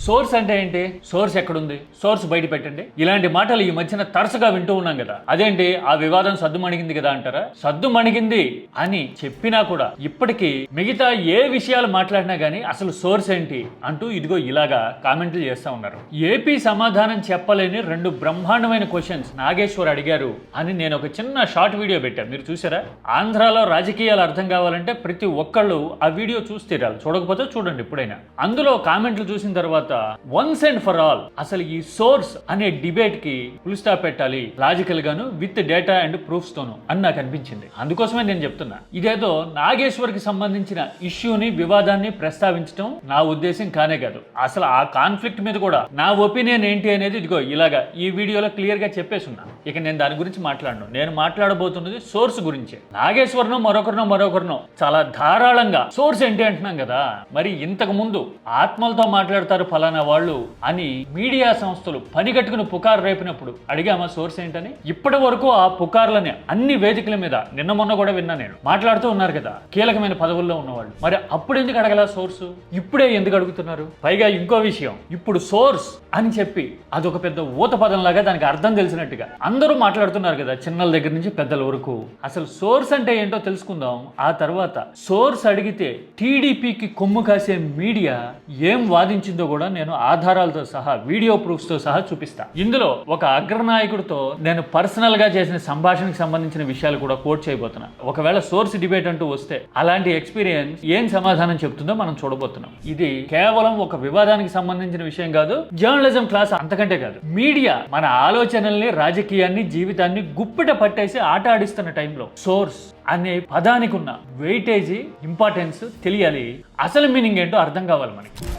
Source అంటే ఏంటి? Source ఎక్కడుంది? సోర్స్ బయట పెట్టండి. ఇలాంటి మాటలు ఈ మధ్యన తరచుగా వింటూ ఉన్నాం కదా. అదేంటి ఆ వివాదం సద్దు మణిగింది కదా అంటారా? సద్దు మణిగింది అని చెప్పినా కూడా ఇప్పటికీ మిగతా ఏ విషయాలు మాట్లాడినా గానీ అసలు సోర్స్ ఏంటి అంటూ ఇదిగో ఇలాగా కామెంట్లు చేస్తా ఉన్నారు. ఏపీ సమాధానం చెప్పలేని 2 బ్రహ్మాండమైన క్వశ్చన్స్ నాగేశ్వర్ అడిగారు అని నేను ఒక చిన్న షార్ట్ వీడియో పెట్టాను, మీరు చూసారా? ఆంధ్రాలో రాజకీయాలు అర్థం కావాలంటే ప్రతి ఒక్కళ్ళు ఆ వీడియో చూసి తీరాలి, చూడకపోతే చూడండి ఇప్పుడైనా. అందులో కామెంట్లు చూసిన తర్వాత వన్స్ అండ్ ఫర్ ఆల్ అసలు ఈ సోర్స్ అనే డిబేట్ కి ఫుల్ స్టాప్ పెట్టాలి, లాజికల్ గాను విత్ డేటా అండ్ ప్రూఫ్స్ తోను అని నాకు అనిపించింది. అందుకోసమే నేను చెప్తున్నా, ఇదేదో నాగేశ్వర్ కి సంబంధించిన ఇష్యూని వివాదాన్ని ప్రస్తావించడం నా ఉద్దేశం కానే కాదు. అసలు ఆ కాన్ఫ్లిక్ట్ మీద కూడా నా ఒపీనియన్ ఏంటి అనేది ఇదిగో ఇలాగా ఈ వీడియోలో క్లియర్ గా చెప్పేస్తున్నా. ఇక నేను దాని గురించి మాట్లాడను. నేను మాట్లాడబోతున్నది సోర్స్ గురించి. నాగేశ్వరనో మరొకరినో చాలా ధారాళంగా సోర్స్ ఏంటి అంటున్నాం కదా. మరి ఇంతకు ముందు ఆత్మలతో మాట్లాడతారు ఫలానా వాళ్ళు అని మీడియా సంస్థలు పనిగట్టుకుని పుకారు రేపినప్పుడు అడిగామా సోర్స్ ఏంటని? ఇప్పటి వరకు ఆ పుకార్లని అన్ని వేదికల మీద నిన్న మొన్న కూడా విన్నా నేను, మాట్లాడుతూ ఉన్నారు కదా కీలకమైన పదవుల్లో ఉన్నవాళ్ళు. మరి అప్పుడు ఎందుకు అడగల సోర్సు? ఇప్పుడే ఎందుకు అడుగుతున్నారు? పైగా ఇంకో విషయం, ఇప్పుడు సోర్స్ అని చెప్పి అదొక పెద్ద ఊత పదంలాగా దానికి అర్థం తెలిసినట్టుగా అందరూ మాట్లాడుతున్నారు కదా, చిన్నల దగ్గర నుంచి పెద్దల వరకు. అసలు సోర్స్ అంటే ఏంటో తెలుసుకుందాం. ఆ తర్వాత సోర్స్ అడిగితే టీడీపీకి కొమ్ము కాసే మీడియా ఏం వాదించిందో కూడా నేను ఆధారాలతో సహా వీడియో ప్రూఫ్స్ తో సహా చూపిస్తా. ఇందులో ఒక అగ్రనాయకుడితో నేను పర్సనల్ గా చేసిన సంభాషణకు సంబంధించిన విషయాలు కూడా కోట్ చేయబోతున్నా. ఒకవేళ సోర్స్ డిబేట్ అంటూ వస్తే అలాంటి ఎక్స్పీరియన్స్ ఏం సమాధానం చెప్తుందో మనం చూడబోతున్నాం. ఇది కేవలం ఒక వివాదానికి సంబంధించిన విషయం కాదు, జర్నలిజం క్లాస్ అంతకంటే కాదు. మీడియా మన ఆలోచనల్ని, రాజకీయాన్ని, జీవితాన్ని గుప్పిట పట్టేసి ఆట ఆడిస్తున్న టైంలో సోర్స్ అనే పదానికి ఉన్న వెయిటేజీ, ఇంపార్టెన్స్ తెలియాలి. అసలు మీనింగ్ ఏంటో అర్థం కావాలి మనకి.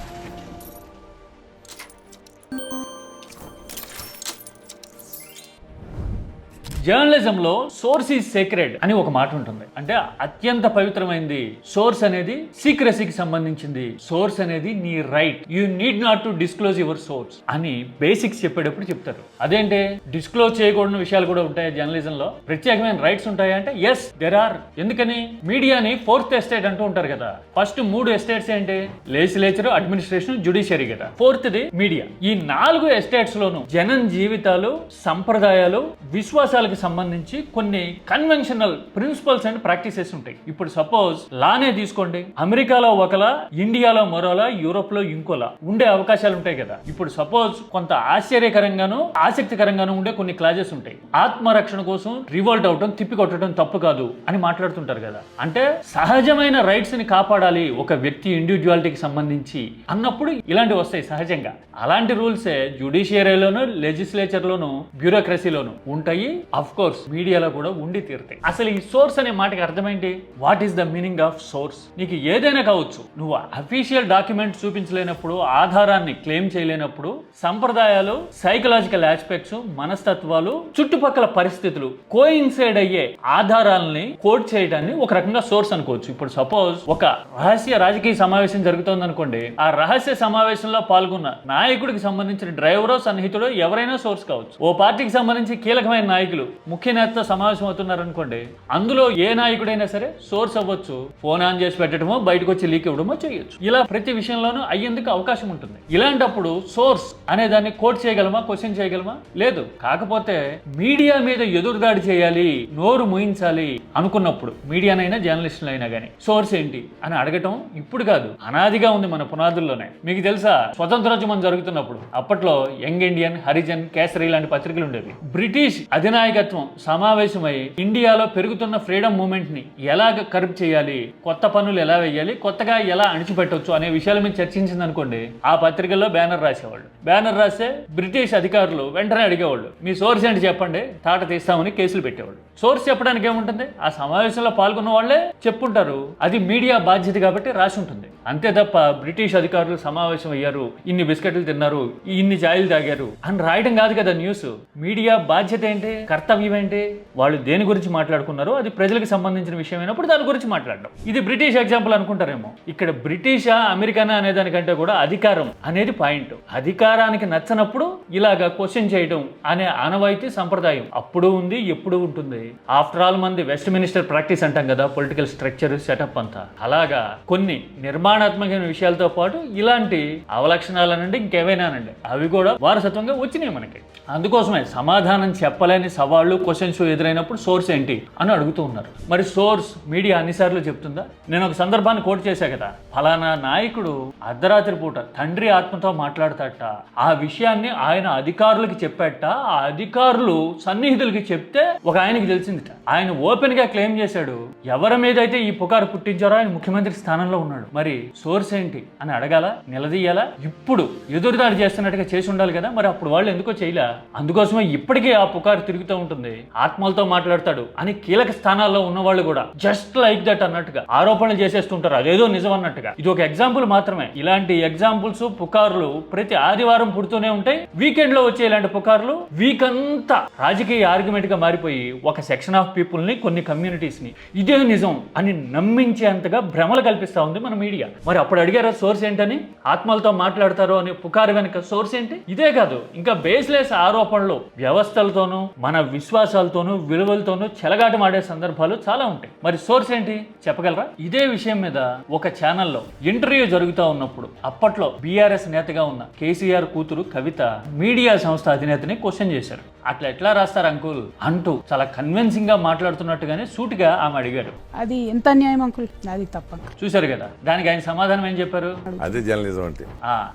జర్నలిజంలో సోర్స్ ఈజ్ సేక్రెడ్ అని ఒక మాట ఉంటుంది. అంటే అత్యంత పవిత్రమైంది. సోర్స్ అనేది సీక్రసీకి సంబంధించింది. సోర్స్ అనేది నీ right. You need not to disclose your source అని బేసిక్స్ చెప్పేటప్పుడు చెప్తారు. అదేంటే డిస్క్లోజ్ చేయకూడని విషయాలు కూడా ఉంటాయి జర్నలిజంలో? ప్రత్యేకమైన రైట్స్ ఉంటాయా అంటే ఎస్, దెర్ ఆర్. ఎందుకని? మీడియాని 4th ఎస్టేట్ అంటూ ఉంటారు కదా. ఫస్ట్ 3 ఎస్టేట్స్ ఏంటి? లెజిస్లేచర్, అడ్మినిస్ట్రేషన్, జ్యుడిషియరీ కదా. 4th media. ఈ 4 ఎస్టేట్స్ లోను జనం జీవితాలు, సంప్రదాయాలు, విశ్వాసాలకు సంబంధించి కొన్ని కన్వెన్షనల్ ప్రిన్సిపల్స్ అండ్ ప్రాక్టీసెస్ ఉంటాయి. ఇప్పుడు సపోజ్ లానే తీసుకోండి. అమెరికాలో ఒకలా, ఇండియాలో మరోలా, యూరోప్ లో ఇంకోలా ఉండే అవకాశాలు ఉంటాయి కదా. ఇప్పుడు సపోజ్ కొంత ఆశ్చర్యకరంగాను ఆసక్తికరంగాను ఉండే కొన్ని క్లాజెస్ ఉంటాయి. ఆత్మరక్షణ కోసం రివోల్ట్ అవటం, తిప్పికొట్టడం తప్పు కాదు అని మాట్లాడుతుంటారు కదా. అంటే సహజమైన రైట్స్ ని కాపాడాలి ఒక వ్యక్తి ఇండివిజువాలిటీకి సంబంధించి అన్నప్పుడు ఇలాంటివి వస్తాయి సహజంగా. అలాంటి రూల్సే జ్యుడిషియరీలోను, లెజిస్లేచర్ లోను, బ్యూరోక్రసీలోను ఉంటాయి. అఫ్ కోర్స్ మీడియాలో కూడా ఉండి తీరుతాయి. అసలు ఈ సోర్స్ అనే మాటకి అర్థమేంటి? What is the meaning of source? నీకు ఏదైనా కావచ్చు. నువ్వు అఫీషియల్ డాక్యుమెంట్ చూపించలేనప్పుడు, ఆధారాన్ని క్లెయిమ్ చేయలేనప్పుడు, సంప్రదాయాలు, సైకలాజికల్ ఆస్పెక్ట్స్, మనస్తత్వాలు, చుట్టుపక్కల పరిస్థితులు కోయిన్సైడ్ అయ్యే ఆధారాలని కోడ్ చేయడాన్ని ఒక రకంగా సోర్స్ అనుకోవచ్చు. ఇప్పుడు సపోజ్ ఒక రహస్య రాజకీయ సమావేశం జరుగుతోంది అనుకోండి. ఆ రహస్య సమావేశంలో పాల్గొన్న నాయకుడికి సంబంధించిన డ్రైవరో, సన్నిహితుడో ఎవరైనా సోర్స్ కావచ్చు. ఓ పార్టీకి సంబంధించి కీలకమైన నాయకులు, ముఖ్య నేతతో సమావేశం అవుతున్నారు అనుకోండి. అందులో ఏ నాయకుడైనా సరే సోర్స్ అవ్వచ్చు. ఫోన్ ఆన్ చేసి పెట్టడమో, బయటకు వచ్చి లీక్ ఇవ్వడమో చేయొచ్చు. ఇలా ప్రతి విషయంలోనూ అయ్యేందుకు అవకాశం ఉంటుంది. ఇలాంటప్పుడు సోర్స్ అనే దాన్ని కోట్ చేయగలమా, క్వశ్చన్ చేయగలమా? లేదు. కాకపోతే మీడియా మీద ఎదురుదాడి చేయాలి, నోరు మూయించాలి అనుకున్నప్పుడు మీడియానైనా జర్నలిస్టులైనా కానీ సోర్స్ ఏంటి అని అడగటం ఇప్పుడు కాదు, అనాదిగా ఉంది మన పునాదుల్లోనే. మీకు తెలుసా, స్వతంత్రోద్యమం జరుగుతున్నప్పుడు అప్పట్లో యంగ్ ఇండియన్, హరిజన్, కేసరి లాంటి పత్రికలు ఉండేవి. బ్రిటిష్ అధినాయకత్వం సమావేశమై ఇండియాలో పెరుగుతున్న ఫ్రీడమ్ మూవ్మెంట్ ని ఎలా కర్బ్ చేయాలి, కొత్త పనులు ఎలా వేయాలి, కొత్తగా ఎలా అణిచిపెట్టవచ్చు అనే విషయాల మీద చర్చించింది అనుకోండి. ఆ పత్రికల్లో బ్యానర్ రాసేవాళ్ళు. బ్యానర్ రాస్తే బ్రిటిష్ అధికారులు వెంటనే అడిగేవాళ్ళు, మీ సోర్స్ ఏంటి చెప్పండి, తాట తీస్తామని కేసులు పెట్టేవాళ్ళు. సోర్స్ చెప్పడానికి ఏముంటుంది? ఆ సమావేశంలో పాల్గొన్న వాళ్ళే చెప్పుంటారు. అది మీడియా బాధ్యత కాబట్టి రాసి ఉంటుంది. అంతే తప్ప బ్రిటిష్ అధికారులు సమావేశం అయ్యారు, ఇన్ని బిస్కెట్లు తిన్నారు, ఇన్ని చాయలు తాగారు అని రాయడం కాదు కదా న్యూస్. మీడియా బాధ్యత ఏంటి? కర్తవ్యం ఏంటి? వాళ్ళు దేని గురించి మాట్లాడుకున్నారో అది ప్రజలకు సంబంధించిన విషయం అయినప్పుడు దాని గురించి మాట్లాడడం. ఇది బ్రిటిష్ ఎగ్జాంపుల్ అనుకుంటారేమో. ఇక్కడ బ్రిటిషా అమెరికానా అనే దానికంటే కూడా అధికారం అనేది పాయింట్. అధికారానికి నచ్చనప్పుడు ఇలాగా క్వశ్చన్ చేయడం అనే ఆనవాయితీ సంప్రదాయం అప్పుడు ఉంది, ఎప్పుడు ఉంటుంది. ఆఫ్టర్ ఆల్ మంది వెస్ట్ మినిస్టర్ ప్రాక్టీస్ అంటాం కదా, పొలిటికల్ స్ట్రక్చర్ సెటప్ అంతా. అలాగా కొన్ని నిర్మాణాత్మకమైన విషయాలతో పాటు ఇలాంటి అవలక్షణాలనండి ఇంకేవైనానండి అవి కూడా వారసత్వంగా వచ్చినాయి మనకి. అందుకోసమే సమాధానం చెప్పలేని సవాళ్ళు క్వశ్చన్స్ ఎదురైనప్పుడు సోర్స్ ఏంటి అని అడుగుతూ ఉన్నారు. మరి సోర్స్ మీడియా అన్నిసార్లు చెప్తుందా? నేను ఒక సందర్భాన్ని కోట్ చేశా కదా, ఫలానా నాయకుడు అర్ధరాత్రి పూట తండ్రి ఆత్మతో మాట్లాడతాట, ఆ విషయాన్ని ఆయన అధికారులకి చెప్పాట, ఆ అధికారులు సన్నిహితులకి చెప్తే ఒక ఆయనకి తెలిసిందిట. ఆయన ఓపెన్ గా క్లెయిమ్ చేశాడు, ఎవరి మీద అయితే ఈ పుకారు పుట్టించారో ఆయన ముఖ్యమంత్రి స్థానంలో ఉన్నాడు. మరి సోర్స్ ఏంటి అని అడగాల, నిలదీయాలా? ఇప్పుడు ఎదురుదాడి చేస్తున్నట్టుగా చేసి ఉండాలి కదా, మరి అప్పుడు వాళ్ళు ఎందుకో చేయలే. అందుకోసమే ఇప్పటికీ ఆ పుకారు తిరుగుతూ ఉంటుంది. ఆత్మలతో మాట్లాడతాడు అని కీలక స్థానాల్లో ఉన్న వాళ్ళు కూడా జస్ట్ లైక్ దట్ అన్నట్టుగా ఆరోపణలు చేసేస్తుంటారు, అదేదో నిజం అన్నట్టుగా. ఇది ఒక ఎగ్జాంపుల్ మాత్రమే. ఇలాంటి ఎగ్జాంపుల్స్ పుకార్లు ప్రతి ఆదివారం పుడుతూనే ఉంటాయి. వీకెండ్ లో వచ్చే ఇలాంటి పుకార్లు వీక్ అంతా రాజకీయ ఆర్గ్యుమెంట్ గా మారిపోయి ఒక సెక్షన్ ఆఫ్ పీపుల్ ని, కొన్ని కమ్యూనిటీస్ ని ఇదే నిజం అని నమ్మించేంతగా భ్రమలు కల్పిస్తా ఉంది మన మీడియా. మరి అప్పుడు అడిగారా సోర్స్ ఏంటని? ఆత్మలతో మాట్లాడతారు అనే పుకారు వెనుక సోర్స్ ఏంటి? ఇదే కాదు, ఇంకా బేస్లెస్ ఆరోపణలు వ్యవస్థలతోనూ మన విశ్వాసాలతోనూ విలువలతోనూ చెలగాటమాడే సందర్భాలు చాలా ఉంటాయి. మరి సోర్స్ ఏంటి చెప్పగలరా? ఇదే విషయం మీద ఒక ఛానల్లో ఇంటర్వ్యూ జరుగుతూ ఉన్నప్పుడు అప్పట్లో బీఆర్ఎస్ నేతగా ఉన్న కేసీఆర్ కూతురు కవిత మీడియా సంస్థ అధినేతని క్వశ్చన్ చేశారు. అట్లా ఎట్లా రాస్తారు అంకుల్ అంటూ చాలా కన్విన్సింగ్ గా మాట్లాడుతున్నట్టుగానే సూటిగా ఆమె అడిగారు. అది ఎంత అన్యాయం అంకుల్, అది తప్ప. చూశారు కదా, దానికి ఆయన సమాధానం ఏం చెప్పారు? అదే జర్నలిజం అంటే.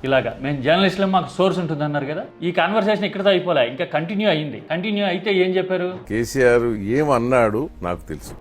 ఇలాగా మేము జర్నలిస్టులు, మాకు సోర్స్ ఉంటుంది అన్నారు కదా. ఈ కాన్వర్సేషన్ ఇక్కడతో అయిపోలే, ఇంకా కంటిన్యూ అయ్యింది. కంటిన్యూ అయితే ఏం చెప్పారు? కేసీఆర్ ఏమన్నాడు నాకు తెలుసు.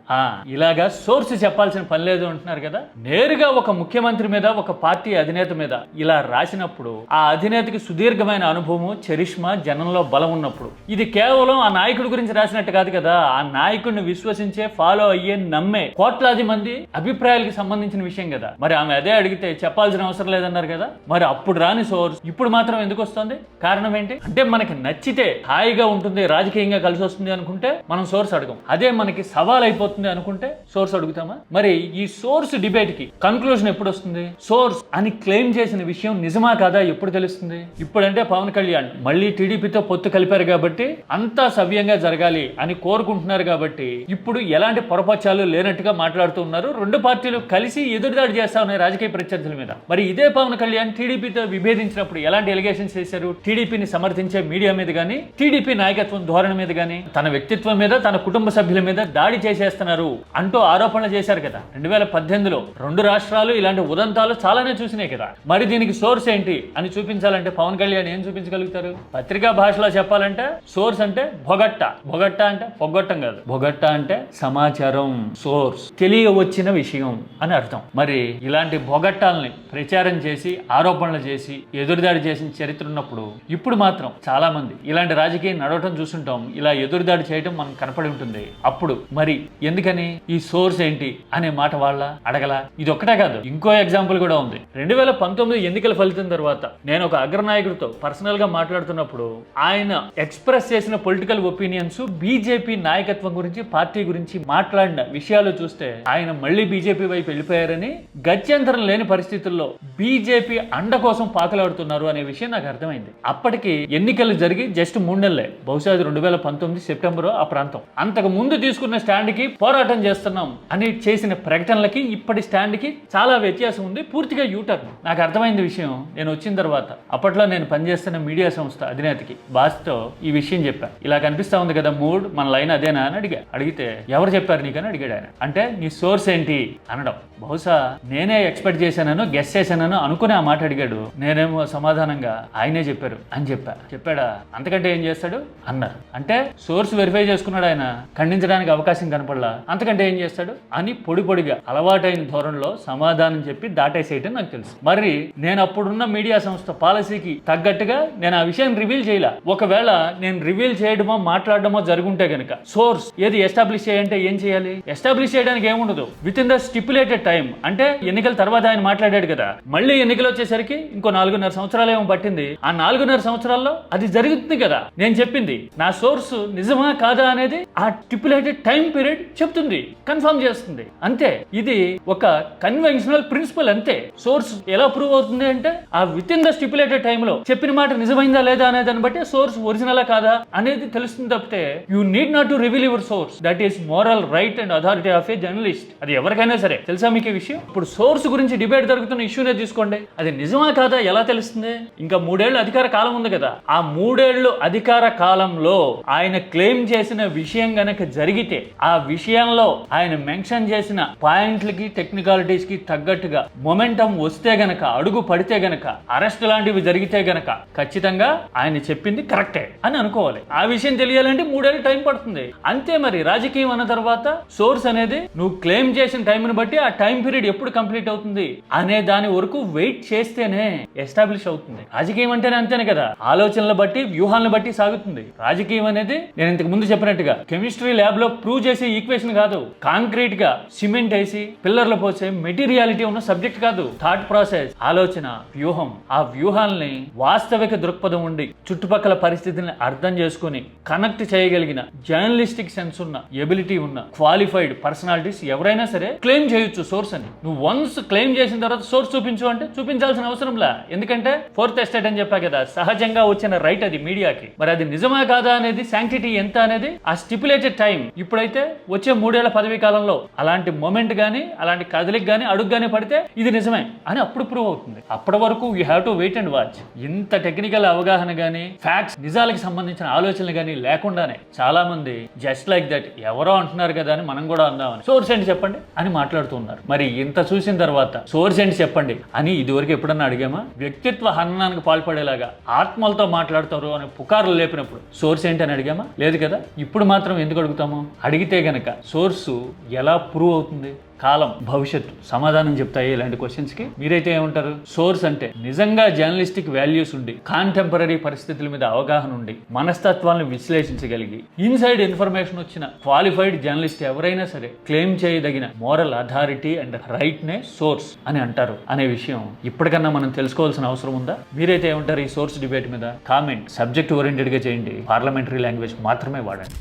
ఇలాగా సోర్స్ చెప్పాల్సిన పని లేదు అంటున్నారు కదా. నేరుగా ఒక ముఖ్యమంత్రి మీద, ఒక పార్టీ అధినేత మీద ఇలా రాసినప్పుడు ఆ అధినేతకి సుదీర్ఘమైన అనుభవము, చరిష్మా, జనంలో బలం ఉన్నప్పుడు ఇది కేవలం ఆ నాయకుడి గురించి రాసినట్టు కాదు కదా. ఆ నాయకుడిని విశ్వసించే, ఫాలో అయ్యే, నమ్మే కోట్లాది మంది అభిప్రాయాలకు సంబంధించిన విషయం కదా. మరి ఆమె అదే అడిగితే చెప్పాల్సిన అవసరం లేదన్నారు కదా. మరి అప్పుడు రాని సోర్స్ ఇప్పుడు మాత్రం ఎందుకు వస్తుంది? కారణం ఏంటి? అంటే మనకి నచ్చితే హాయిగా ఉంటుంది, రాజకీయంగా కలిసి వస్తుంది అనుకుంటే మనం సోర్స్ అడగం. అదే మనకి సవాల్ అయిపోతుంది అనుకుంటే సోర్స్ అడుగుతామా? మరి ఈ సోర్స్ డిబేట్ కి కన్క్లూజన్ ఎప్పుడు వస్తుంది? సోర్స్ అని క్లెయిమ్ చేసిన విషయం నిజమా కాదా ఎప్పుడు తెలుస్తుంది? ఇప్పుడంటే పవన్ కళ్యాణ్ మళ్ళీ టీడీపీతో పొత్తు కలిపారు కాబట్టి అంతా సవ్యంగా జరగాలి అని కోరుకుంటున్నారు కాబట్టి ఇప్పుడు ఎలాంటి పొరపచ్చాలు లేనట్టుగా మాట్లాడుతూ ఉన్నారు. రెండు పార్టీలు కలిసి ఎదురుదాడి చేస్తా ఉన్నాయి రాజకీయ ప్రత్యర్థుల మీద. మరి ఇదే పవన్ కళ్యాణ్ టీడీపీతో విభేదించినప్పుడు ఎలాంటి ఎలిగేషన్స్ చేశారు? టీడీపీని సమర్థించే మీడియా మీద గానీ, టీడీపీ నాయకత్వం ధోరణి మీద గానీ, తన వ్యక్తిత్వం మీద, తన కుటుంబ సభ్యుల మీద దాడి చేసేస్తున్నారు అంటూ ఆరోపణలు చేశారు కదా. 2018లో రెండు రాష్ట్రాలు ఇలాంటి ఉదంతాలు చాలానే చూసినాయి కదా. మరి దీనికి సోర్స్ ఏంటి అని చూపించాలంటే పవన్ కళ్యాణ్ ఏం చూపించగలుగుతారు? పత్రికా భాషలో చెప్పాలంటే సోర్స్ అంటే బొగట్ట. బొగట్ట అంటే పొగొట్టం కాదు, బొగట్ట అంటే సమాచారం, సోర్స్, తెలియవచ్చిన విషయం అని అర్థం. మరి ఇలాంటి బొగట్టాలని ప్రచారం చేసి, ఆరోపణలు చేసి, ఎదురుదాడి చేసిన చరిత్ర ఉన్నప్పుడు ఇప్పుడు మాత్రం చాలా మంది ఇలాంటి రాజకీయం నడవటం చూస్తుంటాం. ఇలా ఎదురుదాడి చేయడం మనకు కనపడి ఉంటుంది. అప్పుడు మరి ఎందుకని ఈ సోర్స్ ఏంటి అనే మాట వాళ్ళ అడగల? ఇది ఒక్కటే కాదు, ఇంకో ఎగ్జాంపుల్ కూడా ఉంది. 2019 ఎన్నికల ఫలితం తర్వాత నేను ఒక అగ్రనాయకుడితో పర్సనల్ గా మాట్లాడుతున్నప్పుడు ఆయన ఎక్స్ప్రెస్ చేసిన పొలిటికల్ ఒపీనియన్స్, బీజేపీ నాయకత్వం గురించి, పార్టీ గురించి మాట్లాడిన విషయాలు చూస్తే ఆయన మళ్ళీ బీజేపీ వైపు వెళ్ళిపోయారని, గత్యంతరం లేని పరిస్థితుల్లో బీజేపీ అండ కోసం పాకులాడుతున్నారు అనే విషయం నాకు అర్థమైంది. అప్పటికి ఎన్నికలు జరిగి జస్ట్ 3 నెలలే, బహుశా 2019 సెప్టెంబర్ ఆ ప్రాంతం. అంతకు ముందు తీసుకున్న స్టాండ్ కి పోరాటం చేస్తున్నాం అని చేసిన ప్రకటనలకి ఇప్పటి స్టాండ్ కి చాలా వ్యత్యాసం ఉంది. పూర్తిగా యూటర్న్. నాకు అర్థమైంది విషయం నేను వచ్చిన తర్వాత. అప్పట్లో నేను పనిచేస్తున్న మీడియా సంస్థ అధినేతకి, బాస్తో ఈ విషయం చెప్పాను. ఇలా కనిపిస్తా ఉంది కదా మూడ్, మన లైన్ అదేనా అని అడిగితే ఎవరు చెప్పారు నీకని అడిగాడు ఆయన. అంటే నీ సోర్స్ ఏంటి అనడం. బహుశా నేనే ఎక్స్పెక్ట్ చేశానను, గెస్ చేశానను అనుకుని ఆ మాట అడిగాడు. నేనేమో సమాధానంగా ఆయనే చెప్పారు అని చెప్పాడా? అంతకంటే ఏం చేస్తాడు అన్నారు. అంటే సోర్స్ వెరిఫై చేసుకున్నాడు ఆయన, ఖండించడానికి అవకాశం కనపడలా, అంతకంటే ఏం చేస్తాడు అని పొడిగా అలవాటైన ధోరణిలో సమాధానం చెప్పి దాటేసేయటం నాకు తెలుసు. మరి నేను అప్పుడున్న మీడియా సంస్థ పాలసీకి తగ్గట్టుగా నేను ఆ విషయాన్ని రివీల్ చేయలే. ఒకవేళ నేను రివీల్ చేయడమో మాట్లాడడమో జరుగుంటే గనక సోర్స్ ఏది ఎస్టాబ్లిష్ చేయాలంటే ఏం చేయాలి? ఎస్టాబ్లిష్ చేయడానికి ఏముండదు, with in the stipulated time. అంటే ఎన్నికల తర్వాత ఆయన మాట్లాడాడు కదా, మళ్ళీ ఎన్నికలు వచ్చేసరికి ఇంకో 4.5 సంవత్సరాలు ఏమో పట్టింది. ఆ 4.5 సంవత్సరాల్లో అది జరుగుతుంది కదా. నేను చెప్పింది నా సోర్స్ నిజమా కాదా అనేది ఆ స్టిపులేటెడ్ టైం పీరియడ్ చెప్తుంది, కన్ఫర్మ్ చేస్తుంది. అంతే, ఇది ఒక కన్వెన్షనల్ ప్రిన్సిపల్. అంతే. సోర్స్ ఎలా ప్రూవ్ అవుతుంది అంటే ఆ with in the stipulated time లో చెప్పిన మాట నిజమైందా లేదా అనే దాన్ని బట్టి సోర్స్ ఒరిజినలా కాదా అనేది తెలుస్తుంది తప్పితే you need not to reveal your source. That is moral right and authority of A journalist. అది ఎవరికైనా సరే. తెలుసా మీకు ఈ విషయం? ఇప్పుడు సోర్స్ గురించి డిబేట్ జరుగుతున్న ఇష్యూనే తీసుకోండి, అది నిజమా కాదా ఎలా తెలుస్తుంది? ఇంకా 3 ఏళ్ళు అధికార కాలం ఉంది కదా, ఆ 3 ఏళ్ళు అధికార కాలంలో ఆయన క్లెయిమ్ చేసిన విషయం గనక జరిగితే, ఆ విషయంలో ఆయన మెన్షన్ చేసిన పాయింట్లకి టెక్నికాలిటీస్ కి తగ్గట్టుగా మొమెంటం వస్తే గనక, అడుగు పడితే గనక, అరెస్ట్ లాంటివి జరిగితే గనక ఖచ్చితంగా ఆయన చెప్పింది కరెక్టే అని అనుకోవాలి. ఆ విషయం తెలియాలంటే 3 ఏళ్ళు టైం పడుతుంది. అంతే. మరి రాజకీయం అన్న తర్వాత సోర్స్ అనేది నువ్వు క్లెయిమ్ చేసిన టైంని బట్టి ఆ టైం పీరియడ్ ఎప్పుడు కంప్లీట్ అవుతుంది అనే దాని వరకు వెయిట్ చేస్తేనే ఎస్టాబ్లిష్ అవుతుంది. రాజకీయం అంటేనే అంతేనే కదా, ఆలోచనలు బట్టి వ్యూహాలను బట్టి సాగుతుంది. రాజకీయం అనేది నేను ఇంతకు ముందు చెప్పినట్టుగా కెమిస్ట్రీ ల్యాబ్ లో ప్రూవ్ చేసే ఈక్వేషన్ కాదు, కాంక్రీట్ గా సిమెంట్ వేసి పిల్లర్లు పోసే మెటీరియాలిటీ ఉన్న సబ్జెక్ట్ కాదు. థాట్ ప్రాసెస్, ఆలోచన, వ్యూహం. ఆ వ్యూహాల్ని వాస్తవిక దృక్పథం ఉండి చుట్టుపక్కల పరిస్థితిని అర్థం చేసుకుని కనెక్ట్ చేయగలిగిన జర్నలిస్టిక్ సెన్స్ ఉన్న, ఎబిలిటీ ఉన్న, క్వాలిఫైడ్ పర్సనాలిటీస్ ఎవరైనా సరే క్లెయిమ్ చేయొచ్చు సోర్స్ అని. నువ్వు వన్స్ క్లెయిమ్ చేసిన తర్వాత సోర్స్ చూపించు అంటే చూపించాల్సిన అవసరంలా. ఎందుకంటే 4th ఎస్టేట్ అని చెప్పా కదా, సహజంగా వచ్చిన రైట్ అది మీడియాకి. మరి అది నిజమా కాదా అనేది, శాంక్టిటీ ఎంత అనేది ఆ స్టిపులేటెడ్ టైం. ఇప్పుడైతే వచ్చే 3 ఏళ్ల పదవీ కాలంలో అలాంటి మొమెంట్ గానీ, అలాంటి కదలిక గానీ, అడుగు గానీ పడితే ఇది నిజమే అని అప్పుడు ప్రూవ్ అవుతుంది. అప్పటి వరకు you have to wait and watch. ఇంత టెక్నికల్ అవగాహన గానీ, ఫ్యాక్ట్స్, నిజాలకు సంబంధించిన ఆలోచనలు గానీ లేకుండానే చాలా మంది జస్ట్ లైక్ దట్ ఎవరో అంటున్నారు కదా అని మనం కూడా అందామని సోర్స్ ఏంటి చెప్పండి అని మాట్లాడుతున్నారు. మరి ఇంత చూసిన తర్వాత సోర్స్ ఏంటి చెప్పండి అని ఇదివరకు ఎప్పుడన్నా అడిగామా? వ్యక్తిత్వ హననానికి పాల్పడేలాగా ఆత్మలతో మాట్లాడతారు అని పుకార్లు లేపినప్పుడు సోర్స్ ఏంటి అని అడిగామా? లేదు కదా. ఇప్పుడు మాత్రం ఎందుకు అడుగుతాము? అడిగితే గనక సోర్సు ఎలా ప్రూవ్ అవుతుంది? కాలం, భవిష్యత్తు సమాధానం చెప్తాయి ఇలాంటి క్వశ్చన్స్ కి. మీరైతే ఏమంటారు? సోర్స్ అంటే నిజంగా జర్నలిస్టిక్ వాల్యూస్ ఉండి, కాంటెంపరీ పరిస్థితుల మీద అవగాహన ఉండి, మనస్తత్వాలను విశ్లేషించగలిగి, ఇన్సైడ్ ఇన్ఫర్మేషన్ వచ్చిన క్వాలిఫైడ్ జర్నలిస్ట్ ఎవరైనా సరే క్లెయిమ్ చేయదగిన మోరల్ అథారిటీ అండ్ రైట్ నే సోర్స్ అని అంటారు అనే విషయం ఇప్పటికన్నా మనం తెలుసుకోవాల్సిన అవసరం ఉందా? మీరైతే ఏమంటారు ఈ సోర్స్ డిబేట్ మీద? కామెంట్ సబ్జెక్ట్ ఓరియంటెడ్ గా చేయండి, పార్లమెంటరీ లాంగ్వేజ్ మాత్రమే వాడండి.